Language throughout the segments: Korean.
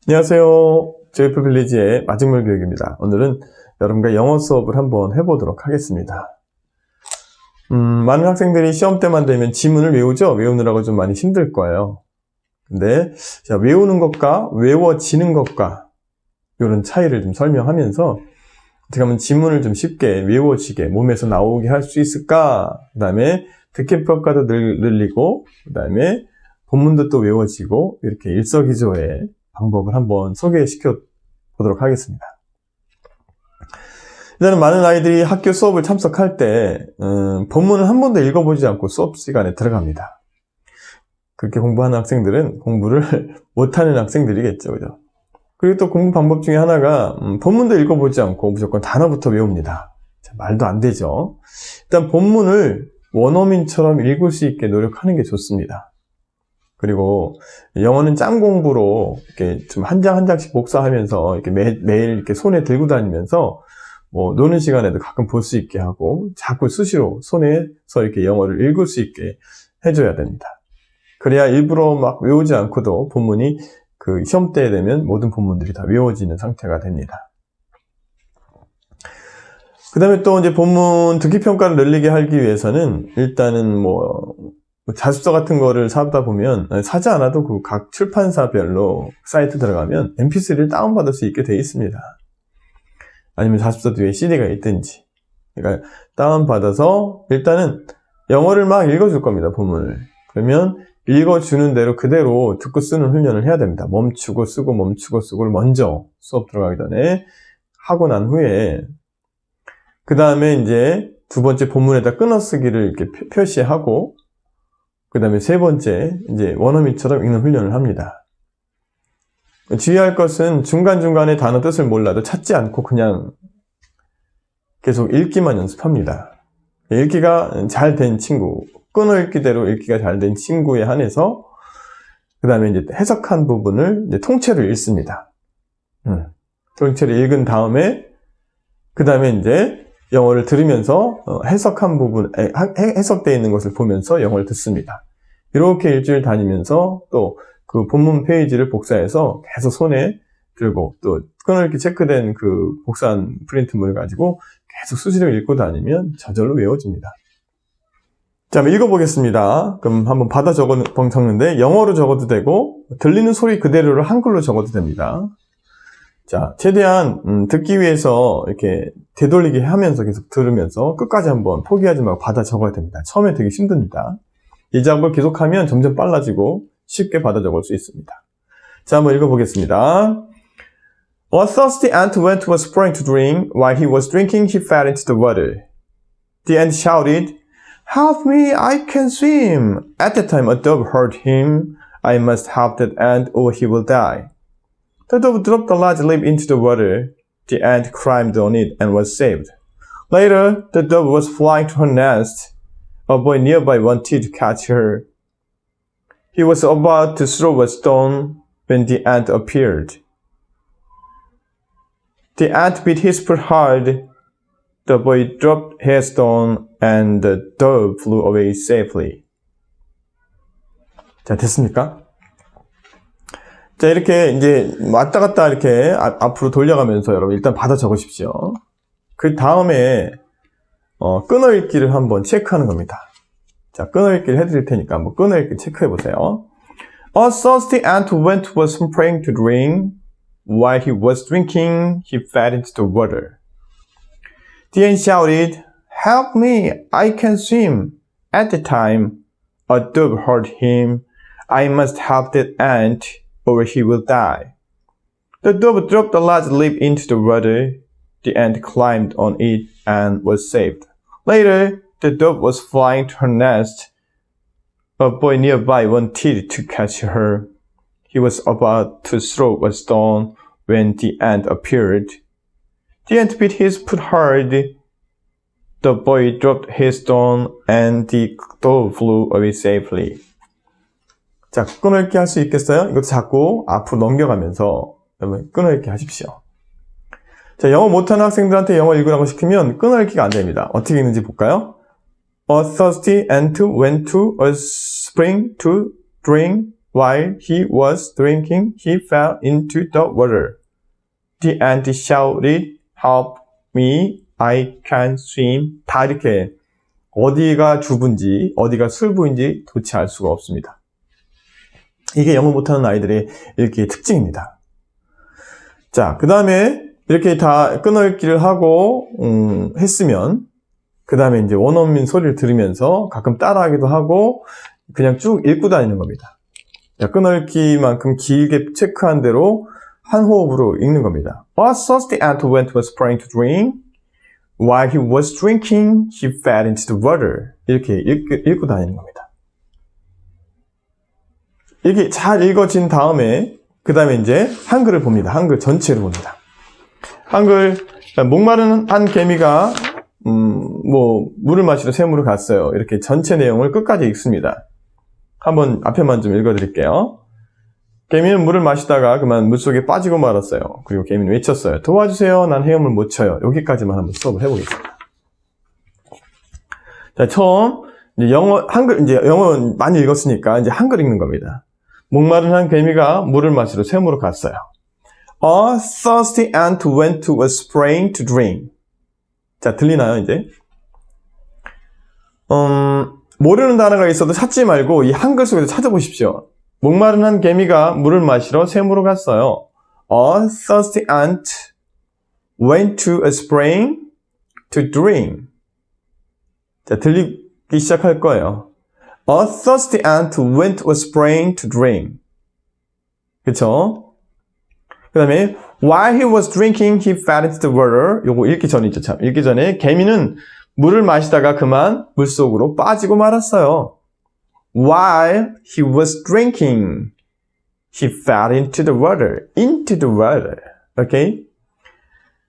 안녕하세요. 조이풀 빌리지의 마중물 교육입니다. 오늘은 여러분과 영어 수업을 한번 해보도록 하겠습니다. 많은 학생들이 시험 때만 되면 지문을 외우죠? 외우느라고 좀 많이 힘들 거예요. 근데 자, 외우는 것과 외워지는 것과 이런 차이를 좀 설명하면서 어떻게 하면 지문을 좀 쉽게 외워지게 몸에서 나오게 할 수 있을까? 그 다음에 듣기평가도 늘리고 그 다음에 본문도 또 외워지고 이렇게 일석이조의 방법을 한번 소개시켜 보도록 하겠습니다. 일단은 많은 아이들이 학교 수업을 참석할 때 본문을 한 번도 읽어보지 않고 수업 시간에 들어갑니다. 그렇게 공부하는 학생들은 공부를 못하는 학생들이겠죠. 그죠? 그리고 또 공부 방법 중에 하나가 본문도 읽어보지 않고 무조건 단어부터 외웁니다. 자, 말도 안 되죠. 일단 본문을 원어민처럼 읽을 수 있게 노력하는 게 좋습니다. 그리고 영어는 짱 공부로 이렇게 좀 한 장 한 장씩 복사하면서 이렇게 매일 이렇게 손에 들고 다니면서 뭐 노는 시간에도 가끔 볼 수 있게 하고 자꾸 수시로 손에서 이렇게 영어를 읽을 수 있게 해줘야 됩니다. 그래야 일부러 막 외우지 않고도 본문이 그 시험 때 되면 모든 본문들이 다 외워지는 상태가 됩니다. 그 다음에 또 이제 본문 듣기 평가를 늘리게 하기 위해서는 일단은 뭐 자습서 같은 거를 사다 보면 사지 않아도 그 각 출판사별로 사이트 들어가면 mp3를 다운받을 수 있게 되어 있습니다. 아니면 자습서 뒤에 CD가 있든지. 그러니까 다운받아서 일단은 영어를 막 읽어줄 겁니다. 본문을. 그러면 읽어주는 대로 그대로 듣고 쓰는 훈련을 해야 됩니다. 멈추고 쓰고 멈추고 쓰고를 먼저 수업 들어가기 전에 하고 난 후에 그 다음에 이제 두 번째 본문에다 끊어쓰기를 이렇게 표시하고 그 다음에 세 번째, 이제 원어민처럼 읽는 훈련을 합니다. 주의할 것은 중간중간에 단어 뜻을 몰라도 찾지 않고 그냥 계속 읽기만 연습합니다. 읽기가 잘 된 친구, 끊어읽기대로 읽기가 잘 된 친구에 한해서 그 다음에 이제 해석한 부분을 이제 통째로 읽습니다. 통째로 읽은 다음에 그 다음에 이제 영어를 들으면서 해석한 부분, 해석되어 있는 것을 보면서 영어를 듣습니다. 이렇게 일주일 다니면서 또 그 본문 페이지를 복사해서 계속 손에 들고 또 끊어읽기 체크된 그 복사한 프린트물을 가지고 계속 수시로 읽고 다니면 저절로 외워집니다. 자, 한번 읽어보겠습니다. 그럼 한번 받아 적는데 영어로 적어도 되고 들리는 소리 그대로를 한글로 적어도 됩니다. 자, 최대한 듣기 위해서 이렇게 되돌리기 하면서 계속 들으면서 끝까지 한번 포기하지 말고 받아 적어야 됩니다. 처음에 되게 힘듭니다. 이 작업을 계속하면 점점 빨라지고 쉽게 받아 적을 수 있습니다. 자, 한번 읽어보겠습니다. A thirsty ant went to a spring to drink. While he was drinking, he fell into the water. The ant shouted, "Help me, I can swim." At that time, a dove heard him. "I must help that ant or he will die." The dove dropped a large leaf into the water. The ant climbed on it and was saved. Later, the dove was flying to her nest. A boy nearby wanted to catch her. He was about to throw a stone when the ant appeared. The ant beat his foot hard. The boy dropped his stone and the dove flew away safely. 자, 됐습니까? 자, 이렇게 이제 왔다 갔다 이렇게 앞으로 돌려가면서 여러분 일단 받아 적으십시오. 그 다음에 끊어읽기를 한번 체크하는 겁니다. 자, 끊어읽기를 해드릴 테니까 한번 끊어읽기 체크해보세요. A thirsty ant went to a spring to drink. While he was drinking, he fell into the water. The ant shouted, "Help me, I can swim." At the time, a dove heard him. "I must help that ant or he will die." The dove dropped a large leaf into the water. The ant climbed on it and was saved. Later, the dove was flying to her nest. A boy nearby wanted to catch her. He was about to throw a stone when the ant appeared. The ant beat his foot hard. The boy dropped his stone and the dove flew away safely. 자, 끊어읽기 할 수 있겠어요? 이것도 자꾸 앞으로 넘겨가면서 끊어읽기 하십시오. 자, 영어 못하는 학생들한테 영어 읽으라고 시키면 끊어읽기가 안 됩니다. 어떻게 읽는지 볼까요? A thirsty ant went to a spring to drink. While he was drinking, he fell into the water. The ant shouted, help me, I can't swim. 다 이렇게 어디가 주부인지 어디가 술부인지 도대체 알 수가 없습니다. 이게 영어 못하는 아이들의 읽기의 특징입니다. 자, 그 다음에 이렇게 다 끊어읽기를 하고 했으면 그 다음에 이제 원어민 소리를 들으면서 가끔 따라하기도 하고 그냥 쭉 읽고 다니는 겁니다. 자, 끊어읽기만큼 길게 체크한 대로 한 호흡으로 읽는 겁니다. A thirsty ant went to a spring to drink. While he was drinking, he fell into the water. 이렇게 읽고 다니는 겁니다. 이렇게 잘 읽어진 다음에 그 다음에 이제 한글을 봅니다. 한글 전체를 봅니다. 한글, 목마른 한 개미가 물을 마시러 샘으로 갔어요. 이렇게 전체 내용을 끝까지 읽습니다. 한번 앞에만 좀 읽어드릴게요. 개미는 물을 마시다가 그만 물속에 빠지고 말았어요. 그리고 개미는 외쳤어요. 도와주세요. 난 헤엄을 못 쳐요. 여기까지만 한번 수업을 해보겠습니다. 자, 처음 이제 영어 많이 읽었으니까 이제 한글 읽는 겁니다. 목마른 한 개미가 물을 마시러 샘으로 갔어요. A thirsty ant went to a spring to drink. 자, 들리나요, 이제? 모르는 단어가 있어도 찾지 말고 이 한글 속에서 찾아보십시오. 목마른 한 개미가 물을 마시러 샘으로 갔어요. A thirsty ant went to a spring to drink. 자, 들리기 시작할 거예요. A thirsty ant went to a spring to drink. 그쵸? 그 다음에 while he was drinking, he fell into the water. 요거 읽기 전이죠, 참. 읽기 전에 개미는 물을 마시다가 그만 물속으로 빠지고 말았어요. While he was drinking, he fell into the water. Into the water. 오케이?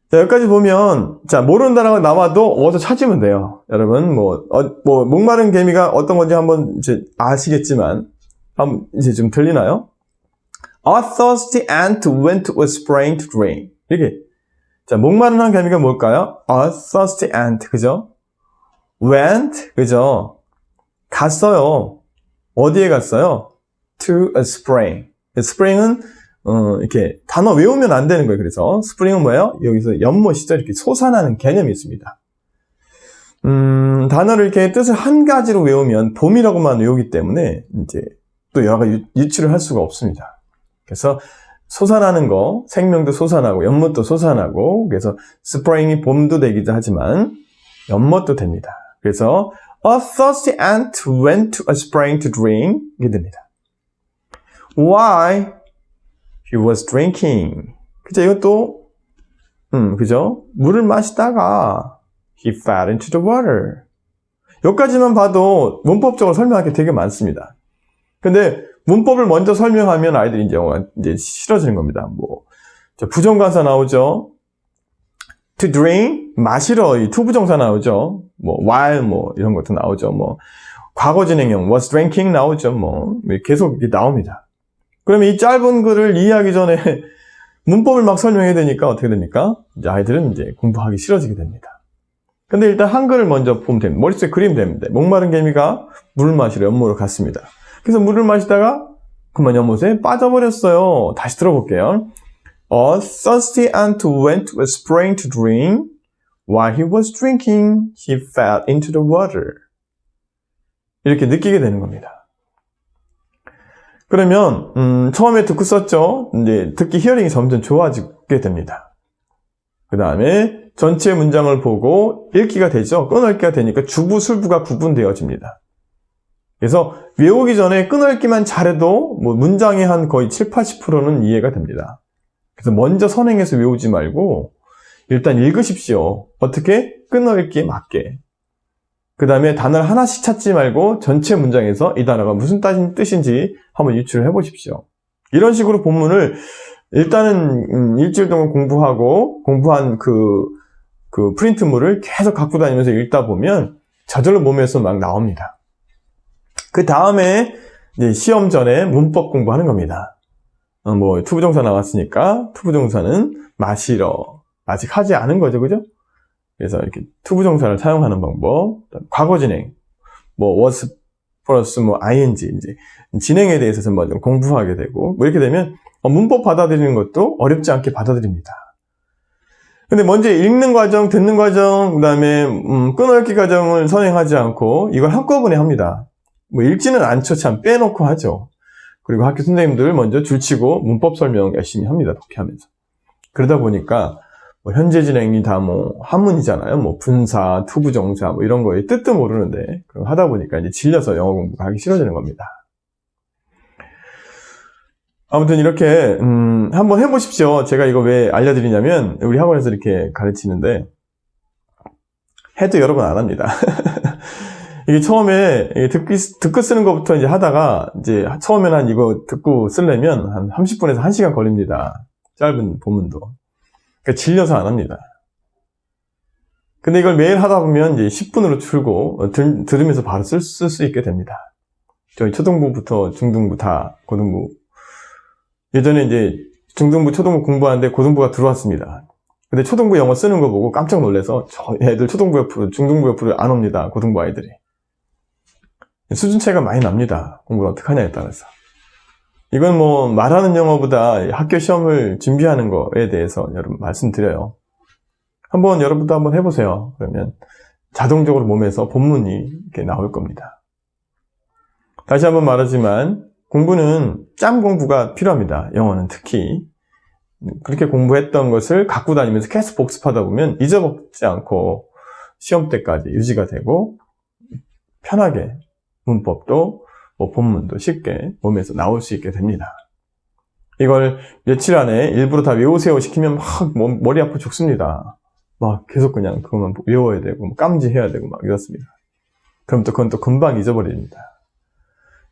자, 여기까지 보면, 자, 모르는 단어가 남아도 어디서 찾으면 돼요. 여러분, 목마른 개미가 어떤 건지 한번 이제 아시겠지만, 한번 이제 좀 들리나요? A thirsty ant went to a spring to drink. 이렇게. 자, 목마른 한 개미가 뭘까요? A thirsty ant. 그죠? Went. 그죠? 갔어요. 어디에 갔어요? To a spring. spring은 이렇게 단어 외우면 안 되는 거예요. 그래서 spring은 뭐예요? 여기서 연못이죠. 이렇게 솟아나는 개념이 있습니다. 단어를 이렇게 뜻을 한 가지로 외우면 봄이라고만 외우기 때문에 이제 또 여러 가지 유추를 할 수가 없습니다. 그래서 솟아나는 거, 생명도 솟아나고 연못도 솟아나고 그래서 spring이 봄도 되기도 하지만 연못도 됩니다. 그래서 A thirsty ant went to a spring to drink. 이게 됩니다. Why he was drinking. 그죠? 이것도, 그죠? 물을 마시다가 he fell into the water. 여기까지만 봐도 문법적으로 설명할 게 되게 많습니다. 근데 문법을 먼저 설명하면 아이들이 이제 싫어지는 겁니다. 부정관사 나오죠? To drink, 마시러, 이 투부정사 나오죠. while, 이런 것도 나오죠. 과거 진행형, was drinking 나오죠. 계속 이렇게 나옵니다. 그러면 이 짧은 글을 이해하기 전에 문법을 막 설명해야 되니까 어떻게 됩니까? 이제 아이들은 이제 공부하기 싫어지게 됩니다. 근데 일단 한글을 먼저 보면 됩니다. 머릿속에 그리면 됩니다. 목마른 개미가 물을 마시러 연못으로 갔습니다. 그래서 물을 마시다가 그만 연못에 빠져버렸어요. 다시 들어볼게요. A thirsty ant went to a spring to drink. While he was drinking, he fell into the water. 이렇게 느끼게 되는 겁니다. 그러면 처음에 듣고 썼죠. 이제 듣기 히어링이 점점 좋아지게 됩니다. 그 다음에 전체 문장을 보고 읽기가 되죠. 끊어읽기가 되니까 주부, 술부가 구분되어집니다. 그래서 외우기 전에 끊어읽기만 잘해도 문장의 한 거의 7, 80%는 이해가 됩니다. 그래서 먼저 선행해서 외우지 말고 일단 읽으십시오. 어떻게? 끊어읽기에 맞게. 그 다음에 단어를 하나씩 찾지 말고 전체 문장에서 이 단어가 무슨 뜻인지 한번 유추를 해보십시오. 이런 식으로 본문을 일단은 일주일 동안 공부한 그 프린트물을 계속 갖고 다니면서 읽다 보면 저절로 몸에서 막 나옵니다. 그 다음에 이제 시험 전에 문법 공부하는 겁니다. 투부정사 나왔으니까 투부정사는 마시러 아직 하지 않은 거죠, 그죠? 그래서 이렇게 투부정사를 사용하는 방법, 과거 진행, was 플러스 뭐 ing 이제 진행에 대해서 뭐 좀 공부하게 되고 뭐 이렇게 되면 문법 받아들이는 것도 어렵지 않게 받아들입니다. 근데 먼저 읽는 과정, 듣는 과정, 그다음에 끊어읽기 과정을 선행하지 않고 이걸 한꺼번에 합니다. 뭐 읽지는 않죠. 참 빼놓고 하죠. 그리고 학교 선생님들 먼저 줄치고 문법 설명 열심히 합니다. 독해하면서. 그러다 보니까 뭐 현재 진행이 다 뭐 한문이잖아요. 뭐 분사, 투부정사 뭐 이런 거에 뜻도 모르는데 그럼 하다 보니까 이제 질려서 영어 공부가 하기 싫어지는 겁니다. 아무튼 이렇게 한번 해보십시오. 제가 이거 왜 알려드리냐면 우리 학원에서 이렇게 가르치는데 해도 여러 번 안 합니다. 이게 처음에 듣고 쓰는 것부터 이제 하다가 이제 처음에는 한 이거 듣고 쓰려면 한 30분에서 1시간 걸립니다. 짧은 본문도. 그러니까 질려서 안 합니다. 근데 이걸 매일 하다 보면 이제 10분으로 줄고 들으면서 바로 쓸 수 있게 됩니다. 저희 초등부부터 중등부 다 고등부. 예전에 이제 중등부, 초등부 공부하는데 고등부가 들어왔습니다. 근데 초등부 영어 쓰는 거 보고 깜짝 놀라서 저 애들 초등부 옆으로, 중등부 옆으로 안 옵니다. 고등부 아이들이. 수준 차이가 많이 납니다. 공부를 어떻게 하냐에 따라서. 이건 뭐 말하는 영어보다 학교 시험을 준비하는 거에 대해서 여러분 말씀드려요. 여러분도 한번 해보세요. 그러면 자동적으로 몸에서 본문이 이렇게 나올 겁니다. 다시 한번 말하지만 공부는 짬 공부가 필요합니다. 영어는 특히. 그렇게 공부했던 것을 갖고 다니면서 계속 복습하다 보면 잊어먹지 않고 시험 때까지 유지가 되고 편하게 문법도 뭐 본문도 쉽게 몸에서 나올 수 있게 됩니다. 이걸 며칠 안에 일부러 다 외우세요 시키면 막 머리 아파 죽습니다. 막 계속 그냥 그것만 외워야 되고 깜지해야 되고 막 이렇습니다. 그럼 또 그건 또 금방 잊어버립니다.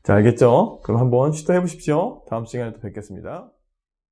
자, 알겠죠? 그럼 한번 시도해 보십시오. 다음 시간에 또 뵙겠습니다.